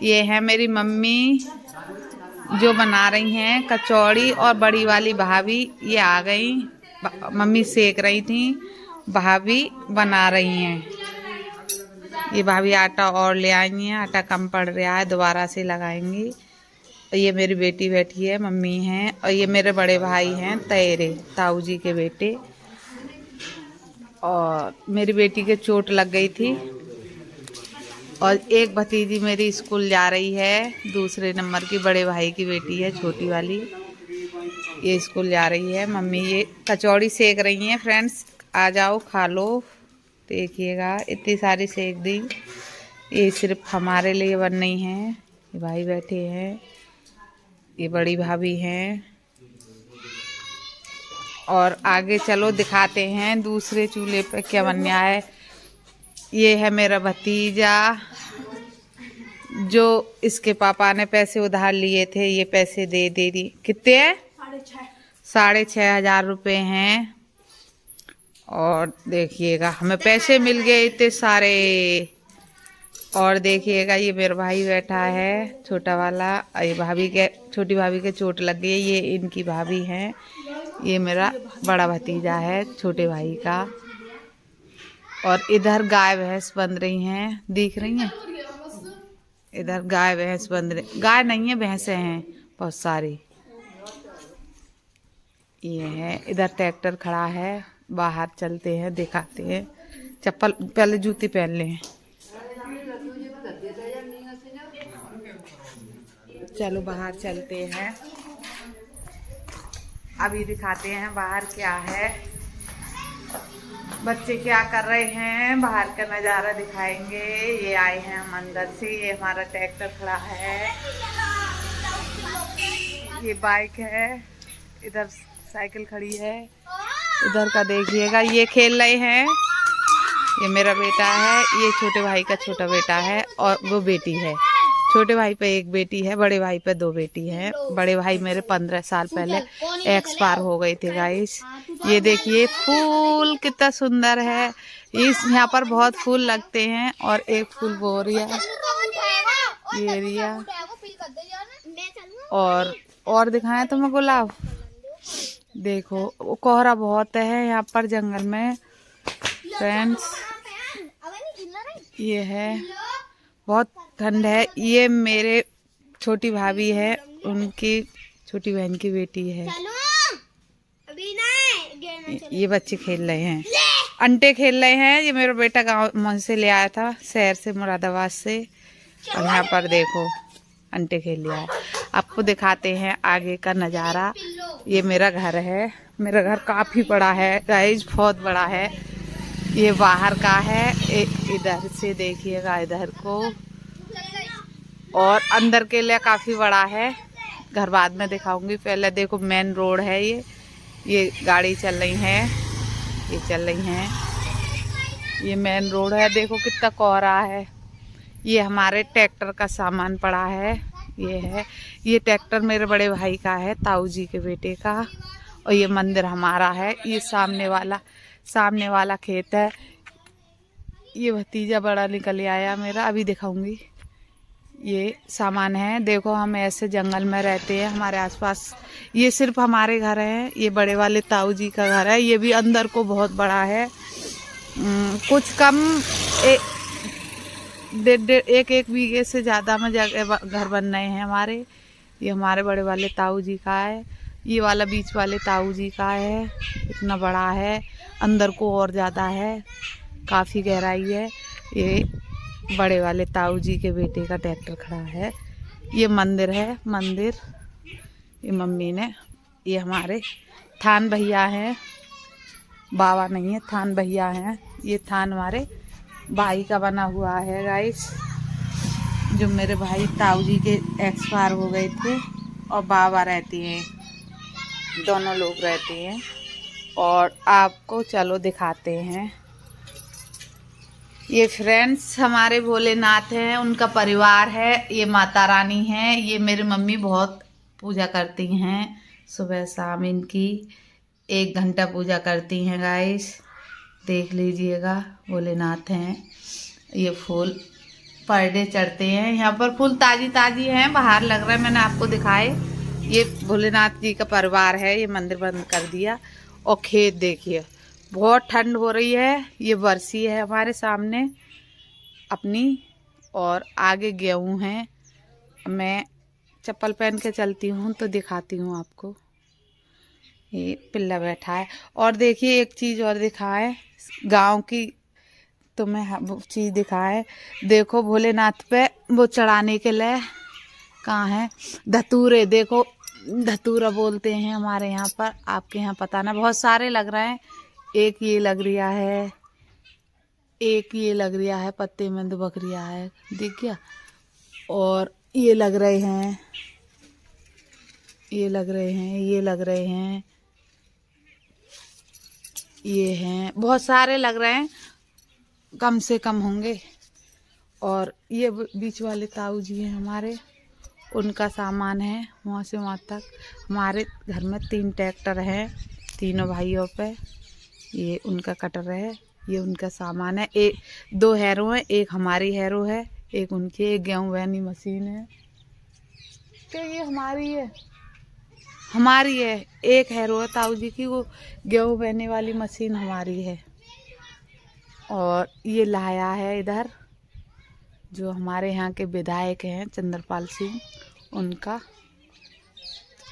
ये है मेरी मम्मी जो बना रही हैं कचौड़ी, और बड़ी वाली भाभी ये आ गई। मम्मी सेक रही थी, भाभी बना रही हैं। ये भाभी आटा और ले आई हैं, आटा कम पड़ रहा है, दोबारा से लगाएंगी। और ये मेरी बेटी बैठी है, मम्मी हैं, और ये मेरे बड़े भाई हैं तेरे ताऊ जी के बेटे। और मेरी बेटी के चोट लग गई थी, और एक भतीजी मेरी स्कूल जा रही है, दूसरे नंबर की, बड़े भाई की बेटी है छोटी वाली, ये स्कूल जा रही है। मम्मी ये कचौड़ी सेक रही हैं। फ्रेंड्स आ जाओ खा लो, देखिएगा इतनी सारी सेक दी। ये सिर्फ हमारे लिए बन रही हैं। ये भाई बैठे हैं, ये बड़ी भाभी हैं। और आगे चलो दिखाते हैं दूसरे चूल्हे पे क्या बन रहा है। ये है मेरा भतीजा, जो इसके पापा ने पैसे उधार लिए थे, ये पैसे दे दी। कितने हैं? 6,500 रुपये हैं। और देखिएगा हमें पैसे मिल गए इतने सारे। और देखिएगा ये मेरा भाई बैठा है छोटा वाला, ये भाभी के, छोटी भाभी के चोट लग गई है, ये इनकी भाभी हैं। ये मेरा बड़ा भतीजा है छोटे भाई का। और इधर गाय भैंस बन रही हैं, दिख रही हैं? इधर गाय भैंस बन रही, गाय नहीं है भैंसें हैं बहुत सारी। ये है, इधर ट्रैक्टर खड़ा है, बाहर चलते हैं दिखाते हैं। चप्पल पहले जूती पहन लें, चलो बाहर चलते हैं, अभी दिखाते हैं बाहर क्या है, बच्चे क्या कर रहे हैं, बाहर का नज़ारा दिखाएंगे। ये आए हैं हम अंदर से, ये हमारा ट्रैक्टर खड़ा है, ये बाइक है, इधर साइकिल खड़ी है, इधर का देखिएगा। ये खेल रहे हैं, ये मेरा बेटा है, ये छोटे भाई का छोटा बेटा है, और वो बेटी है। छोटे भाई पे एक बेटी है, बड़े भाई पे 2 बेटी है। बड़े भाई मेरे 15 साल पहले एक्सपायर हो गए थे गाइस। ये देखिए फूल कितना सुंदर है, इस यहाँ पर बहुत फूल लगते हैं। और एक फूल बोरिया, ये रिया, और दिखाएं तुम्हें गुलाब। देखो कोहरा बहुत है यहाँ पर जंगल में फ्रेंड्स। ये है, बहुत ठंड है। ये मेरे छोटी भाभी है, उनकी छोटी बहन की बेटी है। ये बच्चे खेल रहे हैं, अंटे खेल रहे हैं। ये मेरा बेटा गाँव से ले आया था, शहर से, मुरादाबाद से, और यहाँ पर देखो अंटे खेल लिया है। आपको दिखाते हैं आगे का नज़ारा। ये मेरा घर है, मेरा घर काफ़ी बड़ा है गाइस, बहुत बड़ा है। ये बाहर का है, इधर से देखिएगा इधर को, और अंदर के लिए काफ़ी बड़ा है। घर बाद में दिखाऊंगी, पहले देखो मेन रोड है। ये गाड़ी चल रही है, ये चल रही हैं, ये मेन रोड है। देखो कितना कोहरा है। ये हमारे ट्रैक्टर का सामान पड़ा है, ये है। ये ट्रैक्टर मेरे बड़े भाई का है, ताऊ जी के बेटे का। और ये मंदिर हमारा है। ये सामने वाला खेत है। ये भतीजा बड़ा निकल आया मेरा, अभी दिखाऊंगी। ये सामान है, देखो हम ऐसे जंगल में रहते हैं, हमारे आसपास ये सिर्फ हमारे घर हैं। ये बड़े वाले ताऊ जी का घर है, ये भी अंदर को बहुत बड़ा है। कुछ कम एक बीघे से ज़्यादा में जगह घर बन रहे हैं हमारे। ये हमारे बड़े वाले ताऊ जी का है, ये वाला बीच वाले ताऊ जी का है, इतना बड़ा है। अंदर को और ज़्यादा है, काफ़ी गहराई है। ये बड़े वाले ताऊ जी के बेटे का ट्रैक्टर खड़ा है। ये मंदिर है, मंदिर ये मम्मी ने, ये हमारे थान भैया हैं, बाबा नहीं है, थान भैया हैं। ये थान हमारे भाई का बना हुआ है गाइस, जो मेरे भाई ताऊ जी के एक्सपायर हो गए थे, और बाबा रहती हैं, दोनों लोग रहते हैं। और आपको चलो दिखाते हैं। ये फ्रेंड्स हमारे भोलेनाथ हैं, उनका परिवार है। ये माता रानी है। ये मेरी मम्मी बहुत पूजा करती हैं, सुबह शाम इनकी 1 घंटा पूजा करती हैं गाइस, देख लीजिएगा। भोलेनाथ हैं। ये फूल पर डे चढ़ते हैं यहाँ पर। फूल ताजी ताजी हैं, बाहर लग रहा है, मैंने आपको दिखाए। ये भोलेनाथ जी का परिवार है, ये मंदिर बंद कर दिया। और खेत देखिए, बहुत ठंड हो रही है। ये बरसी है हमारे सामने अपनी, और आगे गेहूँ हैं। मैं चप्पल पहन के चलती हूँ तो दिखाती हूँ आपको। ये पिल्ला बैठा है। और देखिए एक चीज़ और दिखाए गांव की, तो मैं वो चीज़ दिखाए। देखो भोलेनाथ पे वो चढ़ाने के लिए कहाँ है धतूरे, देखो धतूरा बोलते हैं हमारे यहाँ पर, आपके यहाँ पता ना। बहुत सारे लग रहे हैं, एक ये लग रिया है, एक ये लग रिया है, पत्ते में दुबक रिया है, दिख गया। और ये लग रहे हैं, ये लग रहे हैं, ये लग रहे हैं, ये हैं, बहुत सारे लग रहे हैं, कम से कम होंगे। और ये बीच वाले ताऊ जी हैं हमारे, उनका सामान है वहाँ से वहाँ तक। हमारे घर में 3 ट्रैक्टर हैं, तीनों भाइयों पे। ये उनका कटर है, ये उनका सामान है। 2 हैरो हैं, एक हमारी हैरो है, एक उनकी। एक गेहूँ बहनी मशीन है, क्या ये हमारी है? हमारी है। एक हैरो है ताऊ जी की, वो गेहूँ बहने वाली मशीन हमारी है। और ये लाया है इधर जो हमारे यहाँ के विधायक हैं चंद्रपाल सिंह, उनका।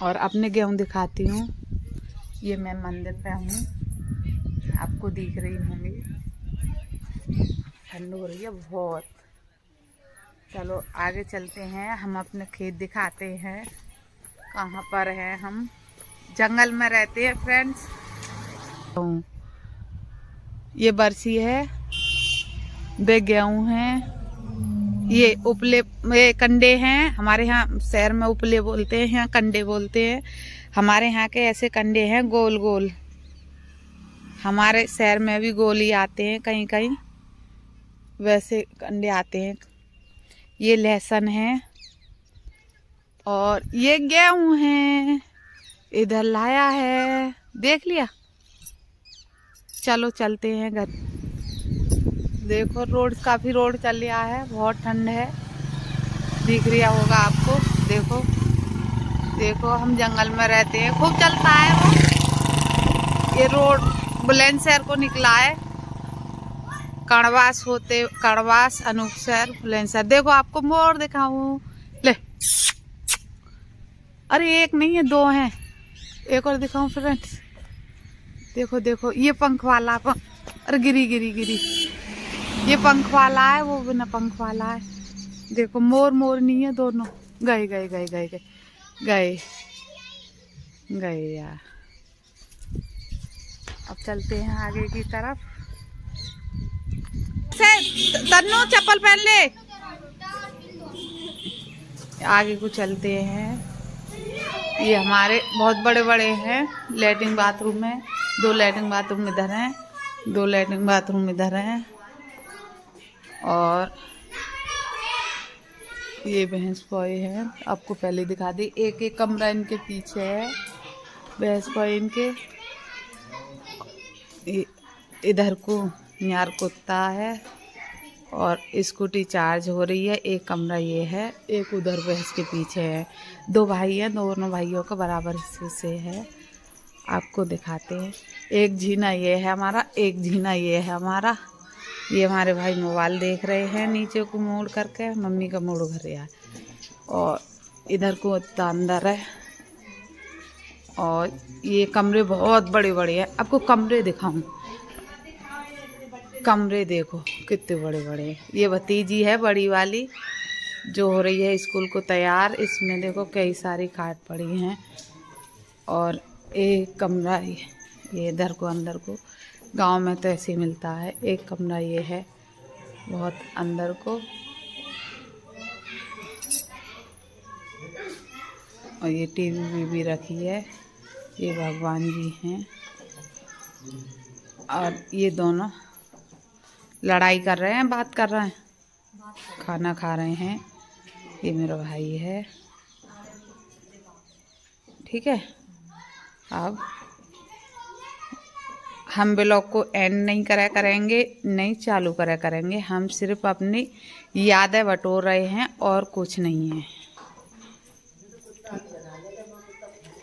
और अपने गेहूँ दिखाती हूँ। ये मैं मंदिर पे हूँ, आपको दिख रही होंगी। ठंड हो रही है बहुत। चलो आगे चलते हैं, हम अपने खेत दिखाते हैं। कहाँ पर है? हम जंगल में रहते हैं फ्रेंड्स। ये बरसी है, वे गेहूँ हैं, ये उपले, ये कंडे हैं। हमारे यहाँ शहर में उपले बोलते हैं, यहाँ कंडे बोलते हैं। हमारे यहाँ के ऐसे कंडे हैं गोल गोल, हमारे शहर में भी गोल ही आते हैं, कहीं कहीं वैसे कंडे आते हैं। ये लहसुन है और ये गेहूँ है, इधर लाया है, देख लिया। चलो चलते हैं घर। देखो रोड, काफ़ी रोड चल रहा है, बहुत ठंड है, दिख रहा होगा आपको। देखो देखो, हम जंगल में रहते हैं, खूब चलता है वो। ये रोड बुलंदशहर को निकला है, कड़वास होते, कड़वास, अनूपशहर, बुलंदशहर। देखो आपको मोर दिखाऊं, ले। अरे एक नहीं है, 2 हैं, एक और दिखाऊं फ्रेंड्स। देखो देखो, ये पंख वाला अरे गिरी गिरी गिरी, ये पंख वाला है, वो बिना पंख वाला है। देखो मोर मोर नहीं है, दोनों गए गए गए गए गए गए गए यार। अब चलते हैं आगे की तरफ। तन्नू चप्पल पहन ले। आगे को चलते हैं। ये हमारे बहुत बड़े बड़े हैं लैट्रिन बाथरूम है। 2 लैट्रिन बाथरूम इधर हैं, 2 लैट्रिन बाथरूम इधर हैं। और ये भैंस पॉय है, आपको पहले दिखा दी। एक एक कमरा इनके पीछे है, भैंस पॉय इनके। इधर को यार कुत्ता है और स्कूटी चार्ज हो रही है। एक कमरा ये है, एक उधर भैंस के पीछे है। 2 भाई हैं, दोनों भाइयों का बराबर हिस्से से है, आपको दिखाते हैं। एक जीना ये है हमारा, एक जीना ये है हमारा। ये हमारे भाई मोबाइल देख रहे हैं नीचे को मोड़ करके, मम्मी का मोड़ घर है। और इधर को अंदर है। और ये कमरे बहुत बड़े बड़े हैं, आपको कमरे दिखाऊं। कमरे देखो कितने बड़े बड़े हैं। ये भतीजी है बड़ी वाली, जो हो रही है स्कूल को तैयार। इसमें देखो कई सारी खाट पड़ी हैं। और एक कमरा ये इधर को अंदर को, गांव में तो ऐसे ही मिलता है। एक कमरा ये है बहुत अंदर को। और ये टीवी भी रखी है। ये भगवान जी हैं और ये दोनों लड़ाई कर रहे हैं, बात कर रहे हैं, खाना खा रहे हैं। ये मेरा भाई है, ठीक है। अब हम ब्लॉग को एंड नहीं करा करेंगे, नहीं चालू करा करेंगे। हम सिर्फ अपनी यादें बटोर रहे हैं और कुछ नहीं है।